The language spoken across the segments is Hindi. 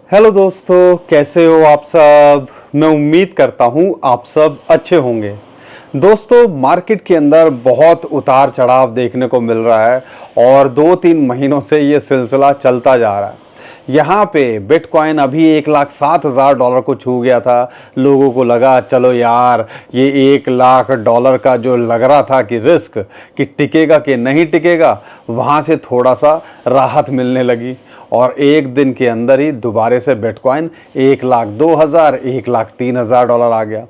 हेलो दोस्तों, कैसे हो आप सब। मैं उम्मीद करता हूँ आप सब अच्छे होंगे। दोस्तों, मार्केट के अंदर बहुत उतार चढ़ाव देखने को मिल रहा है और 2-3 महीनों से ये सिलसिला चलता जा रहा है। यहाँ पे बिटकॉइन अभी $1,07,000 को छू गया था। लोगों को लगा चलो यार, ये $1,00,000 का जो लग रहा था कि रिस्क कि टिकेगा कि नहीं टिकेगा, वहाँ से थोड़ा सा राहत मिलने लगी और एक दिन के अंदर ही दोबारे से बिटकॉइन 1,02,000 $1,03,000 आ गया।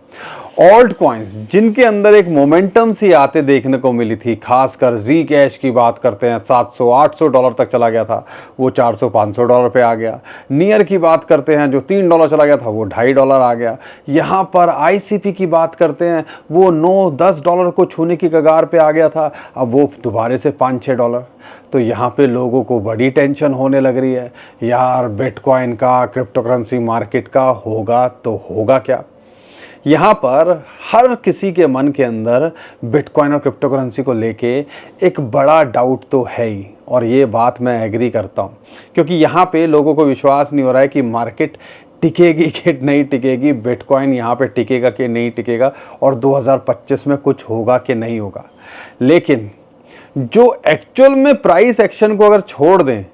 ऑल्ट कॉइन्स जिनके अंदर एक मोमेंटम सी आते देखने को मिली थी, खासकर जी कैश की बात करते हैं, $700-800 तक चला गया था, वो $400-500 पे आ गया। नियर की बात करते हैं, जो $3 चला गया था, वो $2.5 आ गया। यहाँ पर आईसीपी की बात करते हैं, वो $9-10 को छूने की कगार पे आ गया था, अब वो दोबारे से $5-6। तो यहाँ पे लोगों को बड़ी टेंशन होने लग रही है, यार बिटकॉइन का, क्रिप्टो करेंसी मार्केट का होगा तो होगा क्या। यहाँ पर हर किसी के मन के अंदर बिटकॉइन और क्रिप्टो करेंसी को लेके एक बड़ा डाउट तो है ही, और ये बात मैं एग्री करता हूँ, क्योंकि यहाँ पे लोगों को विश्वास नहीं हो रहा है कि मार्केट टिकेगी कि नहीं टिकेगी, बिटकॉइन यहाँ पे टिकेगा कि नहीं टिकेगा, और 2025 में कुछ होगा कि नहीं होगा। लेकिन जो एक्चुअल में प्राइस एक्शन को अगर छोड़ दें,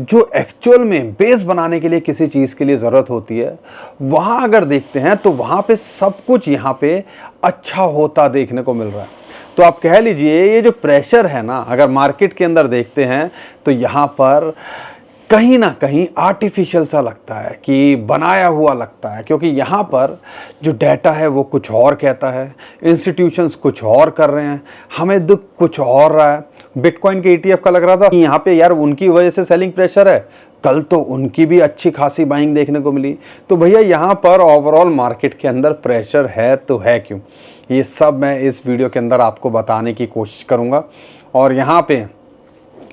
जो एक्चुअल में बेस बनाने के लिए किसी चीज़ के लिए ज़रूरत होती है, वहाँ अगर देखते हैं तो वहाँ पे सब कुछ यहाँ पे अच्छा होता देखने को मिल रहा है। तो आप कह लीजिए ये जो प्रेशर है ना, अगर मार्केट के अंदर देखते हैं तो यहाँ पर कहीं ना कहीं आर्टिफिशियल सा लगता है, कि बनाया हुआ लगता है, क्योंकि यहाँ पर जो डाटा है वो कुछ और कहता है, इंस्टीट्यूशंस कुछ और कर रहे हैं, हमें दुख कुछ और रहा है। बिटकॉइन के ईटीएफ का लग रहा था कि यहाँ पे यार उनकी वजह से सेलिंग प्रेशर है, कल तो उनकी भी अच्छी खासी बाइंग देखने को मिली। तो भैया यहाँ पर ओवरऑल मार्केट के अंदर प्रेशर है तो है क्यों, ये सब मैं इस वीडियो के अंदर आपको बताने की कोशिश करूँगा। और यहाँ पे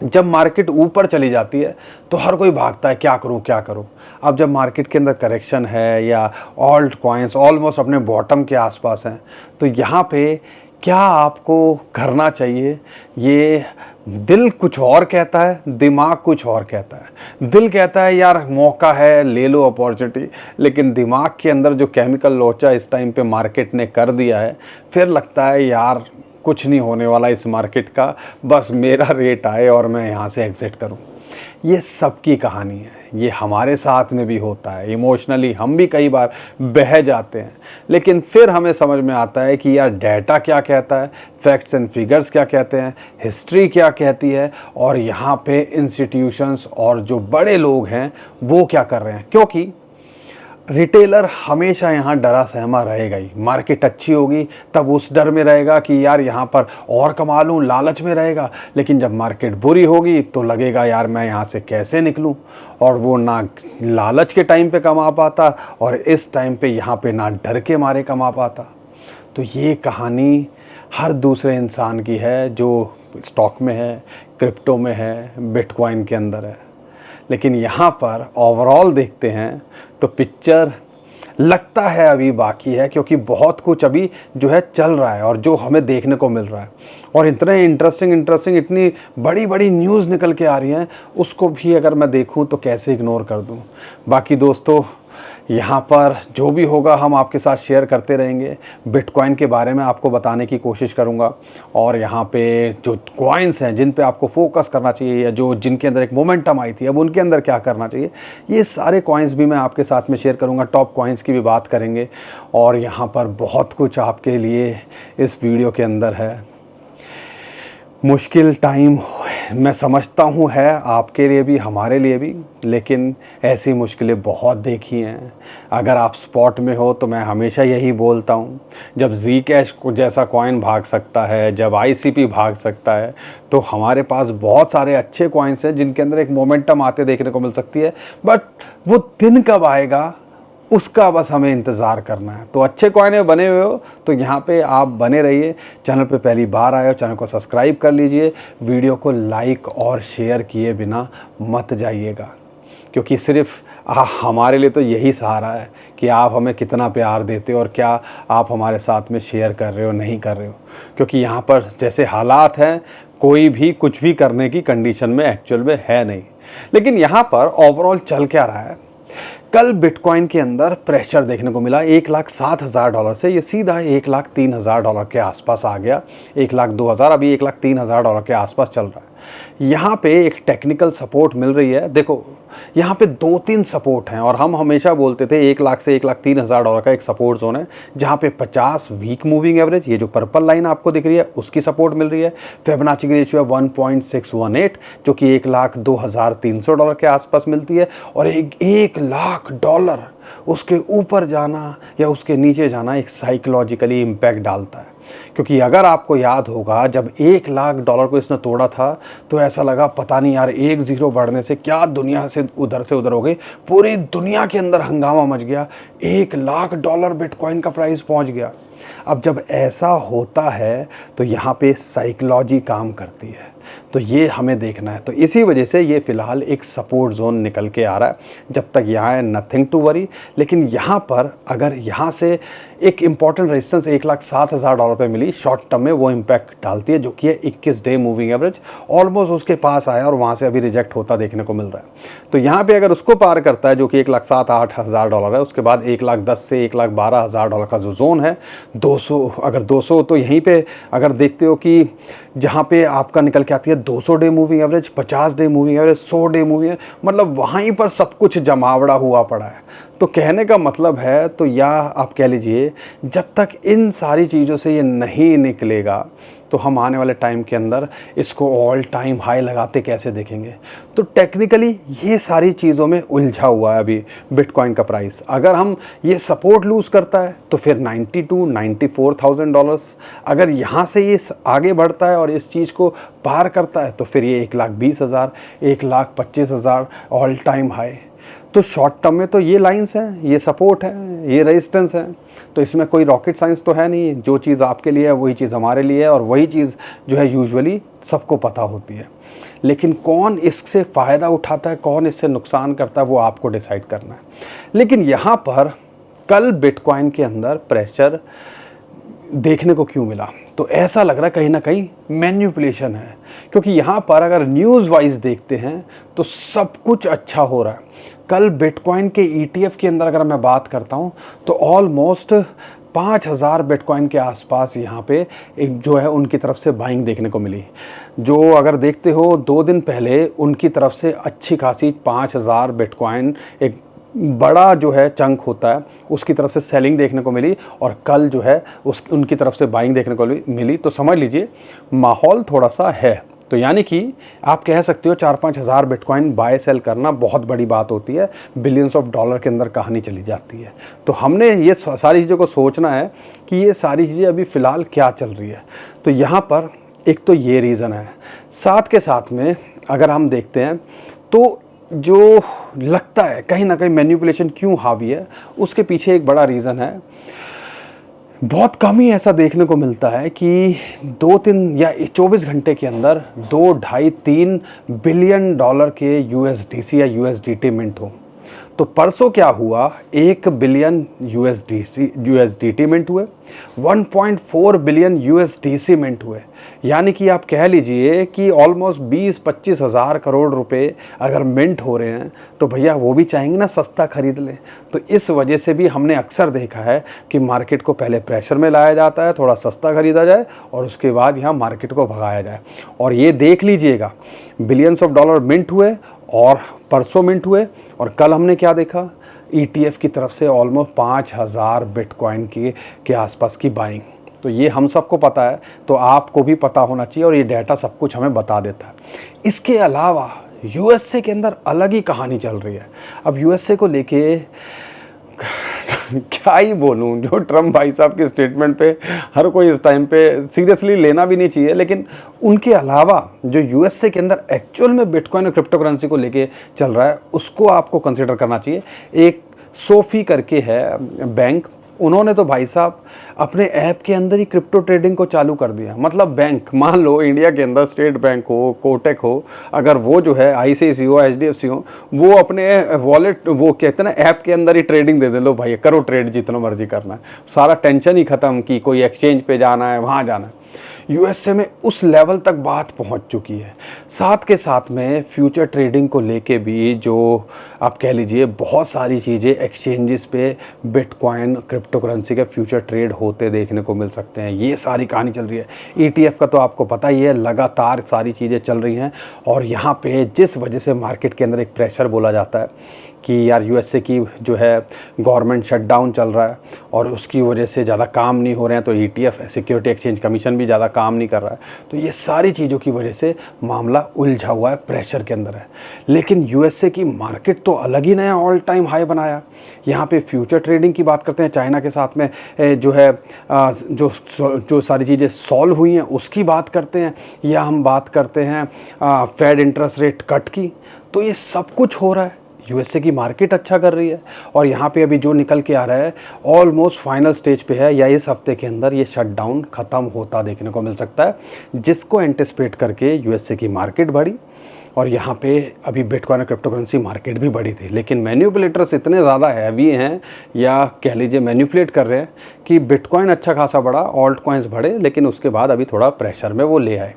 जब मार्केट ऊपर चली जाती है तो हर कोई भागता है, क्या करूं क्या करूं। अब जब मार्केट के अंदर करेक्शन है या ऑल्ट कॉइन्स ऑलमोस्ट अपने बॉटम के आसपास हैं, तो यहाँ पे क्या आपको करना चाहिए, ये दिल कुछ और कहता है, दिमाग कुछ और कहता है। दिल कहता है यार मौका है, ले लो अपॉर्चुनिटी, लेकिन दिमाग के अंदर जो केमिकल लोचा इस टाइम पे मार्केट ने कर दिया है, फिर लगता है यार कुछ नहीं होने वाला इस मार्केट का, बस मेरा रेट आए और मैं यहाँ से एग्ज़िट करूँ। ये सबकी कहानी है, ये हमारे साथ में भी होता है। इमोशनली हम भी कई बार बह जाते हैं, लेकिन फिर हमें समझ में आता है कि यार डाटा क्या कहता है, फैक्ट्स एंड फिगर्स क्या कहते हैं, हिस्ट्री क्या कहती है, और यहाँ पे इंस्टीट्यूशंस और जो बड़े लोग हैं वो क्या कर रहे हैं। क्योंकि रिटेलर हमेशा यहाँ डरा सहमा रहेगा ही। मार्केट अच्छी होगी तब उस डर में रहेगा कि यार यहाँ पर और कमा लूँ, लालच में रहेगा, लेकिन जब मार्केट बुरी होगी तो लगेगा यार मैं यहाँ से कैसे निकलूँ, और वो ना लालच के टाइम पे कमा पाता और इस टाइम पे यहाँ पे ना डर के मारे कमा पाता। तो ये कहानी हर दूसरे इंसान की है जो स्टॉक में है, क्रिप्टो में है, बिटकॉइन के अंदर है। लेकिन यहाँ पर ओवरऑल देखते हैं तो पिक्चर लगता है अभी बाकी है, क्योंकि बहुत कुछ अभी जो है चल रहा है और जो हमें देखने को मिल रहा है, और इतने इंटरेस्टिंग इतनी बड़ी बड़ी न्यूज़ निकल के आ रही हैं, उसको भी अगर मैं देखूं तो कैसे इग्नोर कर दूं। बाकी दोस्तों, यहाँ पर जो भी होगा हम आपके साथ शेयर करते रहेंगे। बिटकॉइन के बारे में आपको बताने की कोशिश करूँगा, और यहाँ पे जो कॉइन्स हैं जिन पे आपको फोकस करना चाहिए, या जो जिनके अंदर एक मोमेंटम आई थी अब उनके अंदर क्या करना चाहिए, ये सारे कॉइन्स भी मैं आपके साथ में शेयर करूँगा। टॉप कॉइन्स की भी बात करेंगे, और यहाँ पर बहुत कुछ आपके लिए इस वीडियो के अंदर है। मुश्किल टाइम मैं समझता हूँ है आपके लिए भी, हमारे लिए भी, लेकिन ऐसी मुश्किलें बहुत देखी हैं। अगर आप स्पॉट में हो तो मैं हमेशा यही बोलता हूँ, जब जी कैश को जैसा कॉइन भाग सकता है, जब आईसीपी भाग सकता है, तो हमारे पास बहुत सारे अच्छे कॉइन्स हैं जिनके अंदर एक मोमेंटम आते देखने को मिल सकती है। बट वो दिन कब आएगा उसका बस हमें इंतज़ार करना है। तो अच्छे कॉइन में बने हुए हो तो यहाँ पे आप बने रहिए। चैनल पे पहली बार आए हो, चैनल को सब्सक्राइब कर लीजिए, वीडियो को लाइक और शेयर किए बिना मत जाइएगा, क्योंकि सिर्फ हमारे लिए तो यही सहारा है कि आप हमें कितना प्यार देते हो और क्या आप हमारे साथ में शेयर कर रहे हो, नहीं कर रहे हो। क्योंकि यहाँ पर जैसे हालात हैं, कोई भी कुछ भी करने की कंडीशन में एक्चुअल में है नहीं। लेकिन यहाँ पर ओवरऑल चल क्या रहा है, कल बिटकॉइन के अंदर प्रेशर देखने को मिला $1,07,000 से, ये सीधा $1,03,000 के आसपास आ गया। 1,02,000, अभी $1,03,000 के आसपास चल रहा है। यहाँ पे एक टेक्निकल सपोर्ट मिल रही है। देखो यहाँ पे 2-3 सपोर्ट हैं और हम हमेशा बोलते थे 1 लाख से $1,03,000 का एक सपोर्ट जोन है, जहाँ पे 50 वीक मूविंग एवरेज, ये जो पर्पल लाइन आपको दिख रही है, उसकी सपोर्ट मिल रही है। फिबोनाची की रेशियो है 1.618, जो कि $1,02,300 के आसपास मिलती है। और $1,00,000 उसके ऊपर जाना या उसके नीचे जाना एक साइकोलॉजिकली इम्पैक्ट डालता है, क्योंकि अगर आपको याद होगा जब $1,00,000 को इसने तोड़ा था तो ऐसा लगा पता नहीं यार, एक जीरो बढ़ने से क्या दुनिया से उधर हो गई, पूरी दुनिया के अंदर हंगामा मच गया, $1,00,000 बिटकॉइन का प्राइस पहुंच गया। अब जब ऐसा होता है तो यहाँ पे साइकोलॉजी काम करती है, तो ये हमें देखना है। तो इसी वजह से ये फ़िलहाल एक सपोर्ट जोन निकल के आ रहा है। जब तक यहाँ है नथिंग टू वरी, लेकिन यहाँ पर अगर यहाँ से एक इम्पॉर्टेंट रेजिस्टेंस $1,07,000 पे मिली शॉर्ट टर्म में, वो इम्पैक्ट डालती है, जो कि है 21 डे मूविंग एवरेज। ऑलमोस्ट उसके पास आया और वहाँ से अभी रिजेक्ट होता देखने को मिल रहा है। तो यहाँ पे अगर उसको पार करता है, जो कि $1,07,000 है, उसके बाद $1,10,000 से $1,12,000 का जो जोन है, 200, अगर 200 तो यहीं पे अगर देखते हो कि जहाँ पे आपका निकल के आती है 200 day moving average, 50 day moving average, 100 day moving, मतलब वहीं पर सब कुछ जमावड़ा हुआ पड़ा है। तो कहने का मतलब है, तो या आप कह लीजिए जब तक इन सारी चीज़ों से ये नहीं निकलेगा तो हम आने वाले टाइम के अंदर इसको ऑल टाइम हाई लगाते कैसे देखेंगे। तो टेक्निकली ये सारी चीज़ों में उलझा हुआ है अभी बिटकॉइन का प्राइस। अगर हम ये सपोर्ट लूज़ करता है तो फिर $92,000-94,000, अगर यहाँ से ये आगे बढ़ता है और इस चीज़ को पार करता है तो फिर ये 1,20,000, 1,25,000 ऑल टाइम हाई। तो शॉर्ट टर्म में तो ये लाइंस हैं, ये सपोर्ट है, ये रेजिस्टेंस है, तो इसमें कोई रॉकेट साइंस तो है नहीं। जो चीज़ आपके लिए है वही चीज़ हमारे लिए है, और वही चीज़ जो है यूजुअली सबको पता होती है। लेकिन कौन इससे फ़ायदा उठाता है, कौन इससे नुकसान करता है, वो आपको डिसाइड करना है। लेकिन यहाँ पर कल बिटकॉइन के अंदर प्रेशर देखने को क्यों मिला, तो ऐसा लग रहा है कहीं ना कहीं मैनिपुलेशन है, क्योंकि यहाँ पर अगर न्यूज़ वाइज देखते हैं तो सब कुछ अच्छा हो रहा है। कल बिटकॉइन के ETF के अंदर अगर मैं बात करता हूँ तो ऑलमोस्ट 5,000 बिटकॉइन के आसपास यहाँ पे एक जो है उनकी तरफ से बाइंग देखने को मिली। जो अगर देखते हो 2 दिन पहले उनकी तरफ से अच्छी खासी 5,000 बिटकॉइन, एक बड़ा जो है चंक होता है, उसकी तरफ से सेलिंग देखने को मिली, और कल जो है उनकी तरफ से बाइंग देखने को मिली। तो समझ लीजिए माहौल थोड़ा सा है। तो यानी कि आप कह सकते हो 4-5 हज़ार बिटकॉइन बाय सेल करना बहुत बड़ी बात होती है, बिलियंस ऑफ डॉलर के अंदर कहानी चली जाती है। तो हमने ये सारी चीज़ों को सोचना है कि ये सारी चीज़ें अभी फ़िलहाल क्या चल रही है। तो यहाँ पर एक तो ये रीज़न है, साथ के साथ में अगर हम देखते हैं तो जो लगता है कहीं ना कहीं मैनिपुलेशन क्यों हावी है, उसके पीछे एक बड़ा रीज़न है। बहुत कम ही ऐसा देखने को मिलता है कि 2-3 या 24 घंटे के अंदर 2, 2.5, 3 बिलियन डॉलर के USDC या USDT मिंट हो। तो परसों क्या हुआ, 1 बिलियन USDT मिंट हुए, 1.4 बिलियन USDC मिंट हुए। यानी कि आप कह लीजिए कि ऑलमोस्ट 20-25 हज़ार करोड़ रुपए अगर मिंट हो रहे हैं तो भैया वो भी चाहेंगे ना सस्ता खरीद लें। तो इस वजह से भी हमने अक्सर देखा है कि मार्केट को पहले प्रेशर में लाया जाता है, थोड़ा सस्ता खरीदा जाए और उसके बाद यहाँ मार्केट को भगाया जाए। और ये देख लीजिएगा बिलियंस ऑफ डॉलर मिंट हुए और परसों मिंट हुए, और कल हमने क्या देखा, ETF की तरफ से ऑलमोस्ट 5,000 बिटकॉइन के आसपास की बाइंग। तो ये हम सबको पता है, तो आपको भी पता होना चाहिए, और ये डाटा सब कुछ हमें बता देता है। इसके अलावा USA के अंदर अलग ही कहानी चल रही है। अब USA को लेके क्या ही बोलूँ, जो ट्रम्प भाई साहब के स्टेटमेंट पे हर कोई इस टाइम पे सीरियसली लेना भी नहीं चाहिए, लेकिन उनके अलावा जो USA के अंदर एक्चुअल में बिटकॉइन और क्रिप्टो करेंसी को लेके चल रहा है उसको आपको कंसिडर करना चाहिए। एक सोफी करके है बैंक, उन्होंने तो भाई साहब अपने ऐप के अंदर ही क्रिप्टो ट्रेडिंग को चालू कर दिया। मतलब बैंक, मान लो इंडिया के अंदर स्टेट बैंक हो, कोटक हो, अगर वो जो है ICICI हो, HDFC हो, वो अपने वॉलेट, वो कहते हैं ना ऐप के अंदर ही ट्रेडिंग दे लो भाई, करो ट्रेड जितना मर्जी करना है, सारा टेंशन ही ख़त्म कि कोई एक्सचेंज पे जाना है, वहाँ जाना है। यूएसए में उस लेवल तक बात पहुंच चुकी है। साथ के साथ में फ्यूचर ट्रेडिंग को लेके भी जो आप कह लीजिए बहुत सारी चीज़ें एक्सचेंजेस पे बिटकॉइन क्रिप्टो करेंसी के फ्यूचर ट्रेड होते देखने को मिल सकते हैं। ये सारी कहानी चल रही है। ईटीएफ का तो आपको पता ही है, लगातार सारी चीज़ें चल रही हैं। और यहाँ पे जिस वजह से मार्केट के अंदर एक प्रेशर बोला जाता है कि यार यूएसए की जो है गवर्नमेंट शटडाउन चल रहा है और उसकी वजह से ज़्यादा काम नहीं हो रहे हैं, तो ईटीएफ सिक्योरिटी एक्सचेंज कमीशन भी ज़्यादा काम नहीं कर रहा है। तो ये सारी चीज़ों की वजह से मामला उलझा हुआ है, प्रेशर के अंदर है। लेकिन यूएसए की मार्केट तो अलग ही नया ऑल टाइम हाई बनाया। यहाँ पे फ्यूचर ट्रेडिंग की बात करते हैं, चाइना के साथ में जो है जो सारी चीज़ें सॉल्व हुई हैं उसकी बात करते हैं, या हम बात करते हैं फेड इंटरेस्ट रेट कट की। तो ये सब कुछ हो रहा है, यूएसए की मार्केट अच्छा कर रही है। और यहाँ पे अभी जो निकल के आ रहा है ऑलमोस्ट फाइनल स्टेज पे है, या इस हफ्ते के अंदर ये शटडाउन ख़त्म होता देखने को मिल सकता है, जिसको एंटिसिपेट करके यूएसए की मार्केट बढ़ी। और यहाँ पे अभी बिटकॉइन और क्रिप्टो करेंसी मार्केट भी बढ़ी थी। लेकिन मैन्युपुलेटर्स इतने ज़्यादा हैवी हैं, या कह लीजिए मैन्युपुलेट कर रहे हैं, कि बिटकॉइन अच्छा खासा बढ़ा, ऑल्ट कॉइन्स बढ़े, लेकिन उसके बाद अभी थोड़ा प्रेशर में वो ले आए।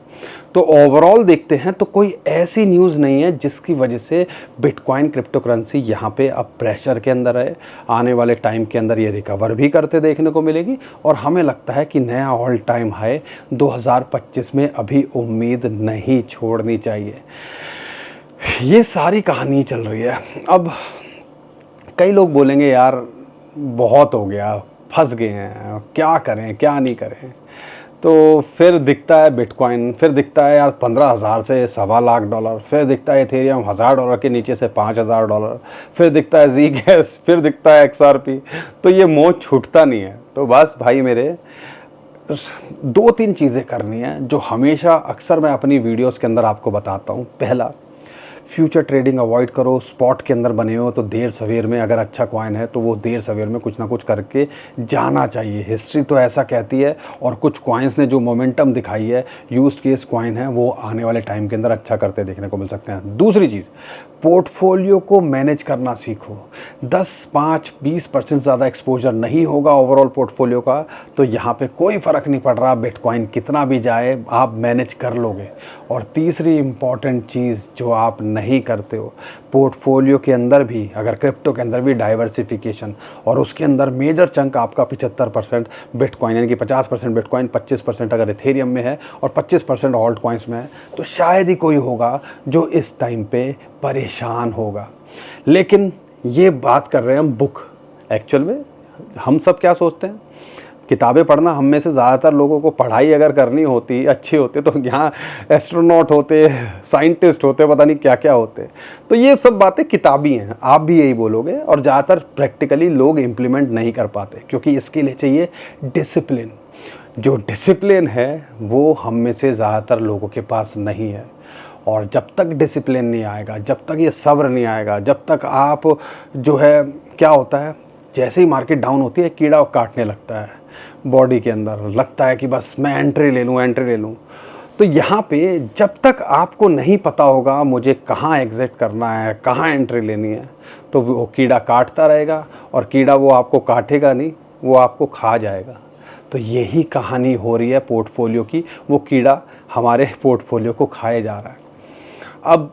तो ओवरऑल देखते हैं तो कोई ऐसी न्यूज़ नहीं है जिसकी वजह से बिटकॉइन क्रिप्टो करेंसी यहाँ पे अब प्रेशर के अंदर है। आने वाले टाइम के अंदर ये रिकवर भी करते देखने को मिलेगी, और हमें लगता है कि नया ऑल टाइम हाई 2025 में अभी उम्मीद नहीं छोड़नी चाहिए। ये सारी कहानी चल रही है। अब कई लोग बोलेंगे यार बहुत हो गया, फंस गए हैं, क्या करें क्या नहीं करें। तो फिर दिखता है बिटकॉइन, फिर दिखता है यार 15,000 से $1.25 लाख, फिर दिखता है इथेरियम $1,000 के नीचे से $5,000, फिर दिखता है जी गैस, फिर दिखता है XRP। तो ये मोह छूटता नहीं है। तो बस भाई मेरे 2-3 चीज़ें करनी है जो हमेशा अक्सर मैं अपनी वीडियोस के अंदर आपको बताता हूँ। पहला, फ्यूचर ट्रेडिंग अवॉइड करो। स्पॉट के अंदर बने हो तो देर सवेर में, अगर अच्छा कॉइन है तो वो देर सवेर में कुछ ना कुछ करके जाना चाहिए। हिस्ट्री तो ऐसा कहती है, और कुछ कॉइन्स ने जो मोमेंटम दिखाई है, यूज्ड केस कॉइन है, वो आने वाले टाइम के अंदर अच्छा करते देखने को मिल सकते हैं। दूसरी चीज़, पोर्टफोलियो को मैनेज करना सीखो। 10, 5, 20% ज़्यादा एक्सपोजर नहीं होगा ओवरऑल पोर्टफोलियो का, तो यहाँ पे कोई फ़र्क नहीं पड़ रहा, बिटकॉइन कितना भी जाए आप मैनेज कर लोगे। और तीसरी इम्पॉर्टेंट चीज़ जो आप नहीं करते हो, पोर्टफोलियो के अंदर भी, अगर क्रिप्टो के अंदर भी डाइवर्सिफिकेशन, और उसके अंदर मेजर चंक आपका 75% बिटकॉइन, यानी कि 50% बिटकॉइन, 25% अगर इथेरियम में है और 25% ऑल्ट कॉइन्स में है, तो शायद ही कोई होगा जो इस टाइम पे परेशान होगा। लेकिन ये बात कर रहे हैं हम बुक। एक्चुअल में हम सब क्या सोचते हैं, किताबें पढ़ना, हम में से ज़्यादातर लोगों को पढ़ाई अगर करनी होती, अच्छी होती, तो यहाँ एस्ट्रोनॉट होते, साइंटिस्ट होते, पता नहीं क्या क्या होते। तो ये सब बातें किताबी हैं, आप भी यही बोलोगे। और ज़्यादातर प्रैक्टिकली लोग इम्प्लीमेंट नहीं कर पाते, क्योंकि इसके लिए चाहिए डिसिप्लिन। जो डिसिप्लिन है वो हम में से ज़्यादातर लोगों के पास नहीं है। और जब तक डिसिप्लिन नहीं आएगा, जब तक ये सब्र नहीं आएगा, जब तक आप जो है, क्या होता है, जैसे ही मार्केट डाउन होती है कीड़ा काटने लगता है बॉडी के अंदर, लगता है कि बस मैं एंट्री ले लूँ। तो यहाँ पे जब तक आपको नहीं पता होगा मुझे कहाँ एग्ज़िट करना है, कहाँ एंट्री लेनी है, तो वो कीड़ा काटता रहेगा, और कीड़ा वो आपको काटेगा नहीं, वो आपको खा जाएगा। तो यही कहानी हो रही है पोर्टफोलियो की, वो कीड़ा हमारे पोर्टफोलियो को खाए जा रहा है। अब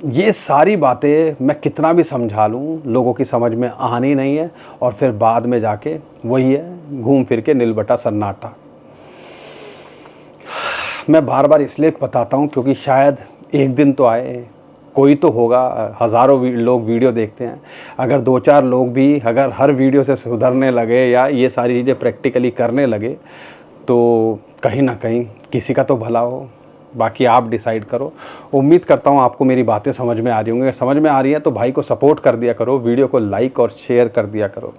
ये सारी बातें मैं कितना भी समझा लूँ, लोगों की समझ में आनी नहीं है, और फिर बाद में जाके वही है, घूम फिर के नीलबटा सन्नाटा। मैं बार बार इसलिए बताता हूँ क्योंकि शायद एक दिन तो आए, कोई तो होगा, हज़ारों लोग वीडियो देखते हैं, अगर 2-4 लोग भी अगर हर वीडियो से सुधरने लगे या ये सारी चीज़ें प्रैक्टिकली करने लगे, तो कहीं ना कहीं किसी का तो भला हो। बाकी आप डिसाइड करो। उम्मीद करता हूँ आपको मेरी बातें समझ में आ रही होंगी। अगर समझ में आ रही है तो भाई को सपोर्ट कर दिया करो, वीडियो को लाइक और शेयर कर दिया करो,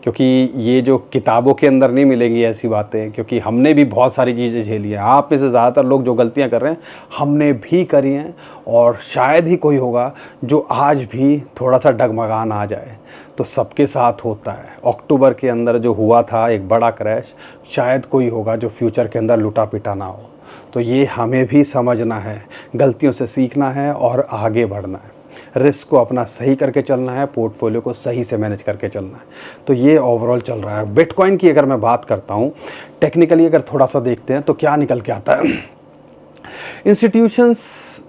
क्योंकि ये जो किताबों के अंदर नहीं मिलेंगी ऐसी बातें, क्योंकि हमने भी बहुत सारी चीज़ें झेली हैं। आप में से ज़्यादातर लोग जो गलतियाँ कर रहे हैं हमने भी करी हैं, और शायद ही कोई होगा जो आज भी थोड़ा सा डगमगान आ जाए। तो सबके साथ होता है। अक्टूबर के अंदर जो हुआ था एक बड़ा क्रैश, शायद कोई होगा जो फ्यूचर के अंदर लुटा पिटा ना हो। तो ये हमें भी समझना है, गलतियों से सीखना है और आगे बढ़ना है। रिस्क को अपना सही करके चलना है, पोर्टफोलियो को सही से मैनेज करके चलना है। तो ये ओवरऑल चल रहा है। बिटकॉइन की अगर मैं बात करता हूँ टेक्निकली, अगर थोड़ा सा देखते हैं तो क्या निकल के आता है। इंस्टीट्यूशंस,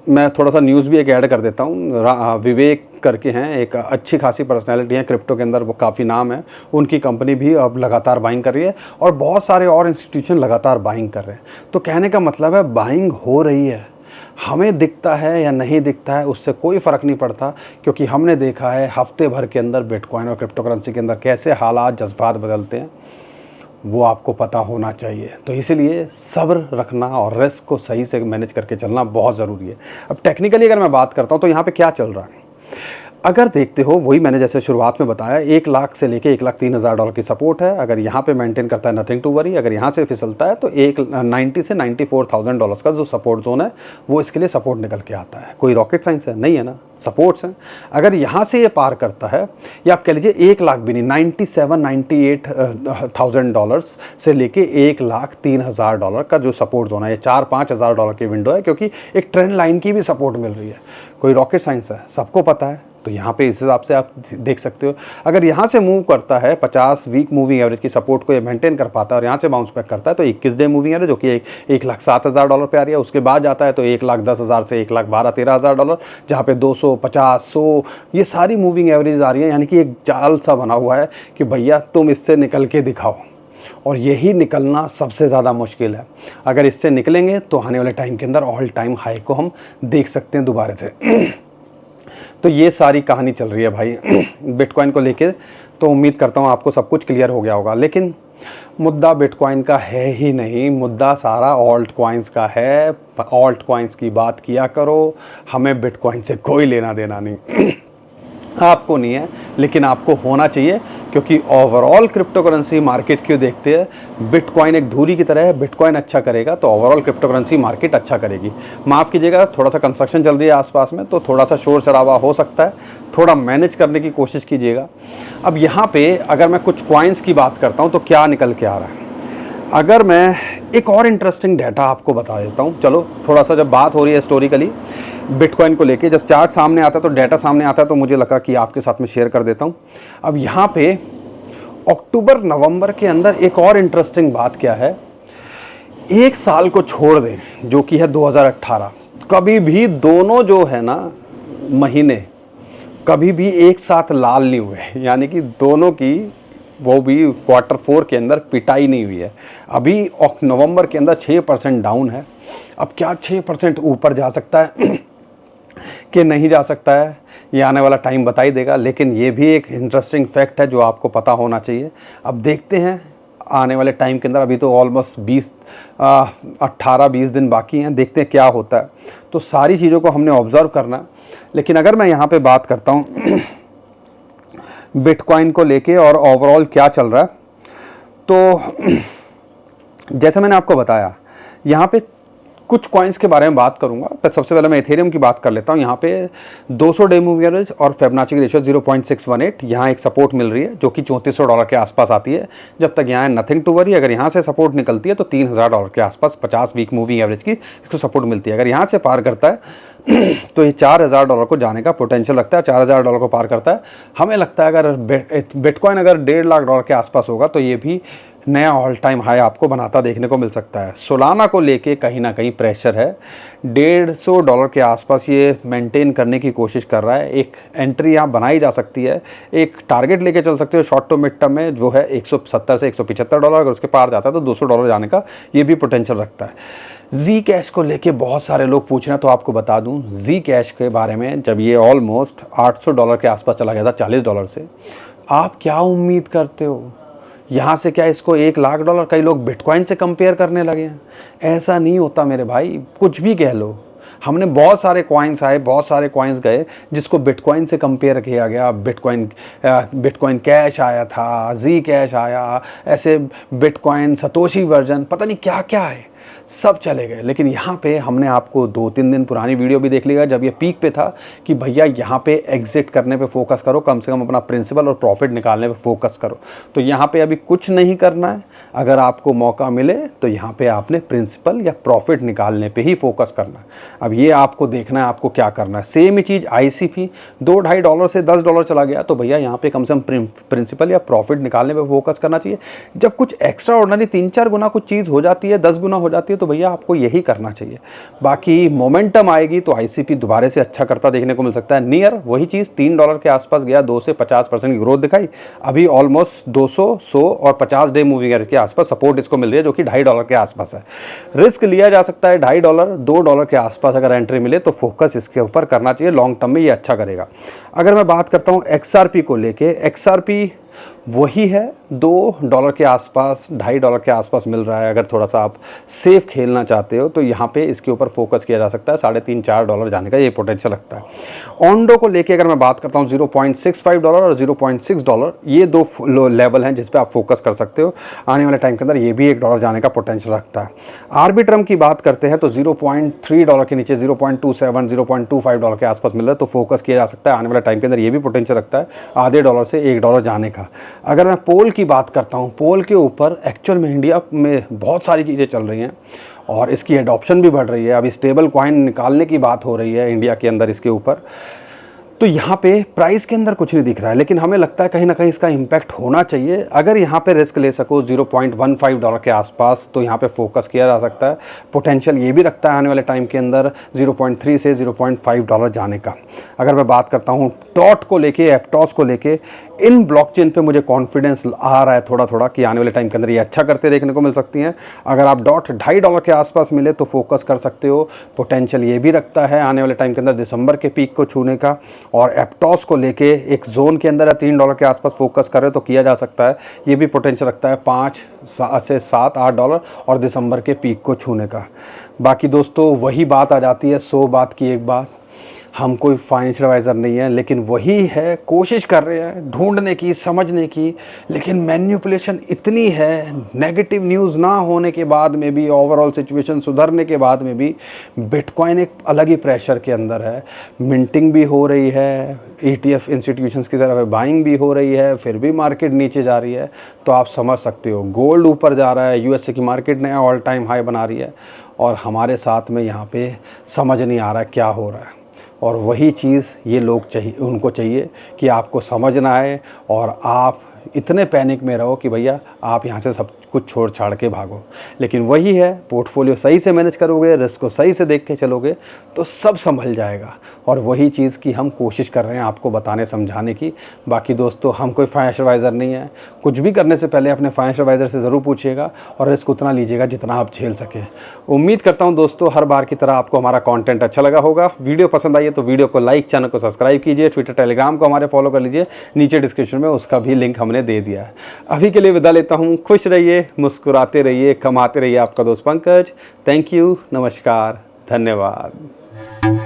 मैं थोड़ा सा न्यूज़ भी एक ऐड कर देता हूँ। विवेक करके हैं, एक अच्छी खासी पर्सनैलिटी है क्रिप्टो के अंदर, वो काफ़ी नाम है, उनकी कंपनी भी अब लगातार बाइंग कर रही है और बहुत सारे और इंस्टीट्यूशन लगातार बाइंग कर रहे हैं। तो कहने का मतलब है बाइंग हो रही है। हमें दिखता है या नहीं दिखता है उससे कोई फ़र्क नहीं पड़ता, क्योंकि हमने देखा है हफ्ते भर के अंदर बिटकॉइन और क्रिप्टो करेंसी के अंदर कैसे हालात जज्बात बदलते हैं, वो आपको पता होना चाहिए। तो इसीलिए सब्र रखना और रिस्क को सही से मैनेज करके चलना बहुत ज़रूरी है। अब टेक्निकली अगर मैं बात करता हूँ तो यहाँ पे क्या चल रहा है, अगर देखते हो वही मैंने जैसे शुरुआत में बताया, 1 लाख से लेके $1,03,000 की सपोर्ट है। अगर यहाँ पे मेंटेन करता है नथिंग टू वरी, अगर यहाँ से फिसलता है तो 90 से $94,000 का जो सपोर्ट जोन है वो इसके लिए सपोर्ट निकल के आता है। कोई रॉकेट साइंस है नहीं है ना, सपोर्ट्स हैं। अगर यहाँ से ये पार करता है, या आप कह लीजिए 1 लाख भी नहीं, $97,000-98,000 से लेके $1,03,000 का जो सपोर्ट जोन है, ये $4-5,000 की विंडो है, क्योंकि एक ट्रेंड लाइन की भी सपोर्ट मिल रही है। कोई रॉकेट साइंस है, सबको पता है। तो यहाँ पे इस हिसाब से आप देख सकते हो, अगर यहाँ से मूव करता है 50 वीक मूविंग एवरेज की सपोर्ट को ये मेंटेन कर पाता है और यहाँ से बाउंस बैक करता है तो 21 डे मूविंग एवरेज जो कि $1,07,000 पे आ रही है, उसके बाद जाता है तो $1,10,000 से $1,12,000-13,000, जहाँ पे 200, 50, 100 ये सारी मूविंग एवरेज आ रही है। यानी कि एक जाल सा बना हुआ है कि भैया तुम इससे निकल के दिखाओ, और यही निकलना सबसे ज़्यादा मुश्किल है। अगर इससे निकलेंगे तो आने वाले टाइम के अंदर ऑल टाइम हाई को हम देख सकते हैं दोबारा से। तो ये सारी कहानी चल रही है भाई बिटकॉइन को लेके। तो उम्मीद करता हूँ आपको सब कुछ क्लियर हो गया होगा, लेकिन मुद्दा बिटकॉइन का है ही नहीं, मुद्दा सारा ऑल्ट कॉइन्स का है। ऑल्ट कॉइन्स की बात किया करो, हमें बिटकॉइन से कोई लेना देना नहीं आपको नहीं है, लेकिन आपको होना चाहिए, क्योंकि ओवरऑल क्रिप्टो करेंसी मार्केट क्यों देखते हैं, बिटकॉइन एक धूरी की तरह है। बिटकॉइन अच्छा करेगा तो ओवरऑल क्रिप्टो करेंसी मार्केट अच्छा करेगी। माफ़ कीजिएगा, थोड़ा सा कंस्ट्रक्शन चल रही है आसपास में, तो थोड़ा सा शोर शराबा हो सकता है, थोड़ा मैनेज करने की कोशिश कीजिएगा। अब यहाँ पे अगर मैं कुछ कॉइन्स की बात करता हूँ तो क्या निकल के आ रहा है, अगर मैं एक और इंटरेस्टिंग डाटा आपको बता देता हूँ। चलो थोड़ा सा, जब बात हो रही है हिस्टोरिकली बिटकॉइन को लेके, जब चार्ट सामने आता है तो डाटा सामने आता है, तो मुझे लगा कि आपके साथ में शेयर कर देता हूँ। अब यहाँ पे अक्टूबर नवंबर के अंदर एक और इंटरेस्टिंग बात क्या है, एक साल को छोड़ दें जो कि है 2018, कभी भी दोनों जो है ना महीने कभी भी एक साथ लाल नहीं हुए, यानी कि दोनों की वो भी Q4 के अंदर पिटाई नहीं हुई है। अभी नवंबर के अंदर 6% डाउन है। अब क्या 6% ऊपर जा सकता है कि नहीं जा सकता है, ये आने वाला टाइम बता ही देगा, लेकिन ये भी एक इंटरेस्टिंग फैक्ट है जो आपको पता होना चाहिए। अब देखते हैं आने वाले टाइम के अंदर, अभी तो ऑलमोस्ट 18-20 दिन बाकी हैं, देखते हैं क्या होता है। तो सारी चीज़ों को हमने ऑब्ज़र्व करना। लेकिन अगर मैं यहाँ पे बात करता हूँ बिटकॉइन को लेके और ओवरऑल क्या चल रहा है, तो जैसे मैंने आपको बताया, यहाँ पे कुछ कॉइन्स के बारे में बात करूंगा। पर सबसे पहले मैं इथेरियम की बात कर लेता हूँ। यहाँ पे 200 डे मूविंग एवरेज और फिबोनाची की रेशियो 0.618, यहाँ एक सपोर्ट मिल रही है जो कि $3400 के आसपास आती है। जब तक यहाँ नथिंग टू वरी, अगर यहाँ से सपोर्ट निकलती है तो $3000 के आसपास 50 वीक मूविंग एवरेज की इसको सपोर्ट मिलती है। अगर यहाँ से पार करता है तो ये $4000 को जाने का पोटेंशियल रखता है। $4000 को पार करता है, हमें लगता है अगर बिटकॉइन अगर $1.5 लाख के आसपास होगा तो ये भी नया ऑल टाइम हाई आपको बनाता देखने को मिल सकता है। सोलाना को लेके कहीं ना कहीं प्रेशर है, $150 के आसपास ये मेंटेन करने की कोशिश कर रहा है। एक एंट्री यहाँ बनाई जा सकती है, एक टारगेट लेके चल सकते हो शॉर्ट टू मिड टर्म में, जो है $170 से $175। अगर उसके पार जाता है तो $200 जाने का ये भी पोटेंशियल रखता है। जी कैश को लेके बहुत सारे लोग पूछ रहे हैं, तो आपको बता दूं जी कैश के बारे में, जब ये ऑलमोस्ट $800 के आसपास चला गया था $40 से, आप क्या उम्मीद करते हो यहाँ से क्या इसको $1 लाख? कई लोग बिटकॉइन से कंपेयर करने लगे हैं। ऐसा नहीं होता मेरे भाई, कुछ भी कह लो। हमने बहुत सारे कॉइन्स आए, बहुत सारे कॉइन्स गए जिसको बिटकॉइन से कंपेयर किया गया। बिटकॉइन कैश आया था, जी कैश आया, ऐसे बिटकॉइन सतोशी वर्जन, पता नहीं क्या क्या है। सब चले गए। लेकिन यहाँ पे हमने आपको 2-3 दिन पुरानी वीडियो भी देख लिया जब ये पीक पे था कि भैया यहाँ पे एग्जिट करने पे फोकस करो, कम से कम अपना प्रिंसिपल और प्रॉफिट निकालने पे फोकस करो। तो यहाँ पे अभी कुछ नहीं करना है, अगर आपको मौका मिले तो यहाँ पे आपने प्रिंसिपल या प्रॉफिट निकालने पे ही फोकस करना है। अब ये आपको देखना है आपको क्या करना है। सेम ही चीज़ ICP $2-2.5 से $10 चला गया, तो भैया यहाँ पे कम से कम प्रिंसिपल या प्रॉफिट निकालने पे फोकस करना चाहिए। जब कुछ एक्स्ट्रा ऑर्डिनरी 3-4 गुना कुछ चीज़ हो जाती है, 10 गुना हो जाती है, तो भैया आपको यही करना चाहिए। बाकी मोमेंटम आएगी तो ICP दोबारा से अच्छा करता देखने को मिल सकता है। नियर वही चीज़ $3 के आसपास गया, 2 से 50% की ग्रोथ दिखाई। अभी ऑलमोस्ट 200, 100 और 50 डे मूविंग एवरेज के आसपास सपोर्ट इसको मिल रही है, जो कि $2.5 के आसपास है। रिस्क लिया जा सकता है $2.5, $2 के आसपास अगर एंट्री मिले तो फोकस इसके ऊपर करना चाहिए। लॉन्ग टर्म में ये अच्छा करेगा। अगर मैं बात करता हूँ XRP को लेके, XRP वही है $2 के आसपास, $2.5 के आसपास मिल रहा है। अगर थोड़ा सा आप सेफ खेलना चाहते हो तो यहाँ पे इसके ऊपर फोकस किया जा सकता है। $3.5-4 जाने का ये पोटेंशियल लगता है। ओंडो को लेके अगर मैं बात करता हूँ, $0.65 और $0.6, ये 2 लेवल हैं जिस पे आप फोकस कर सकते हो। आने वाले टाइम के अंदर ये भी $1 जाने का पोटेंशियल रखता है। आर्बिट्रम की बात करते हैं तो $0.3 के नीचे $0.27, $0.25 के आसपास मिल रहा है, तो फोकस किया जा सकता है। आने वाले टाइम के अंदर ये भी पोटेंशियल रखता है $0.5 से $1 जाने का। अगर मैं पोल की बात करता हूँ, पोल के ऊपर एक्चुअल में इंडिया में बहुत सारी चीज़ें चल रही हैं और इसकी एडॉप्शन भी बढ़ रही है। अभी स्टेबल कॉइन निकालने की बात हो रही है इंडिया के अंदर इसके ऊपर। तो यहाँ पे प्राइस के अंदर कुछ नहीं दिख रहा है, लेकिन हमें लगता है कहीं ना कहीं इसका इम्पैक्ट होना चाहिए। अगर यहाँ पे रिस्क ले सको $0.15 के आसपास, तो यहाँ पे फोकस किया जा सकता है। पोटेंशियल ये भी रखता है आने वाले टाइम के अंदर 0.3 से $0.5 जाने का। अगर मैं बात करता हूँ डॉट को लेके, एप्टॉस को लेके, इन ब्लॉकचेन पे मुझे कॉन्फिडेंस आ रहा है थोड़ा थोड़ा कि आने वाले टाइम के अंदर ये अच्छा करते देखने को मिल सकती हैं। अगर आप डॉट $2.5 के आसपास मिले तो फोकस कर सकते हो। पोटेंशियल ये भी रखता है आने वाले टाइम के अंदर दिसंबर के पीक को छूने का। और एप्टॉस को लेके एक जोन के अंदर $3 के आसपास फोकस करे तो किया जा सकता है। ये भी पोटेंशियल रखता है 5 से $7-8 और दिसंबर के पीक को छूने का। बाकी दोस्तों वही बात आ जाती है 100 बात की एक बात, हम कोई फाइनेंशियल एडवाइज़र नहीं है, लेकिन वही है, कोशिश कर रहे हैं ढूंढने की, समझने की, लेकिन मैनिपुलेशन इतनी है। नेगेटिव न्यूज़ ना होने के बाद में भी, ओवरऑल सिचुएशन सुधरने के बाद में भी, बिटकॉइन एक अलग ही प्रेशर के अंदर है। मिंटिंग भी हो रही है, ETF इंस्टीट्यूशंस की तरफ बाइंग भी हो रही है, फिर भी मार्केट नीचे जा रही है। तो आप समझ सकते हो गोल्ड ऊपर जा रहा है, USA की मार्केट नया ऑल टाइम हाई बना रही है, और हमारे साथ में यहाँ पे समझ नहीं आ रहा है क्या हो रहा है। और वही चीज़ ये लोग चाहिए, उनको चाहिए कि आपको समझना है और आप इतने पैनिक में रहो कि भैया आप यहाँ से सब कुछ छोड़ छाड़ के भागो। लेकिन वही है, पोर्टफोलियो सही से मैनेज करोगे, रिस्क को सही से देख के चलोगे तो सब संभल जाएगा। और वही चीज़ की हम कोशिश कर रहे हैं आपको बताने समझाने की। बाकी दोस्तों हम कोई फाइनेंशियल एडवाइज़र नहीं है, कुछ भी करने से पहले अपने फाइनेंशियल एडवाइज़र से ज़रूर पूछिएगा और रिस्क उतना लीजिएगा जितना आप झेल सकें। उम्मीद करता हूँ दोस्तों हर बार की तरह आपको हमारा कॉन्टेंट अच्छा लगा होगा। वीडियो पसंद आई है तो वीडियो को लाइक, चैनल को सब्सक्राइब कीजिए, ट्विटर टेलीग्राम को हमारे फॉलो कर लीजिए, नीचे डिस्क्रिप्शन में उसका भी लिंक हमने दे दिया है। अभी के लिए विदा लेता हूँ। खुश रहिए, मुस्कुराते रहिए, कमाते रहिए। आपका दोस्त पंकज। थैंक यू, नमस्कार, धन्यवाद।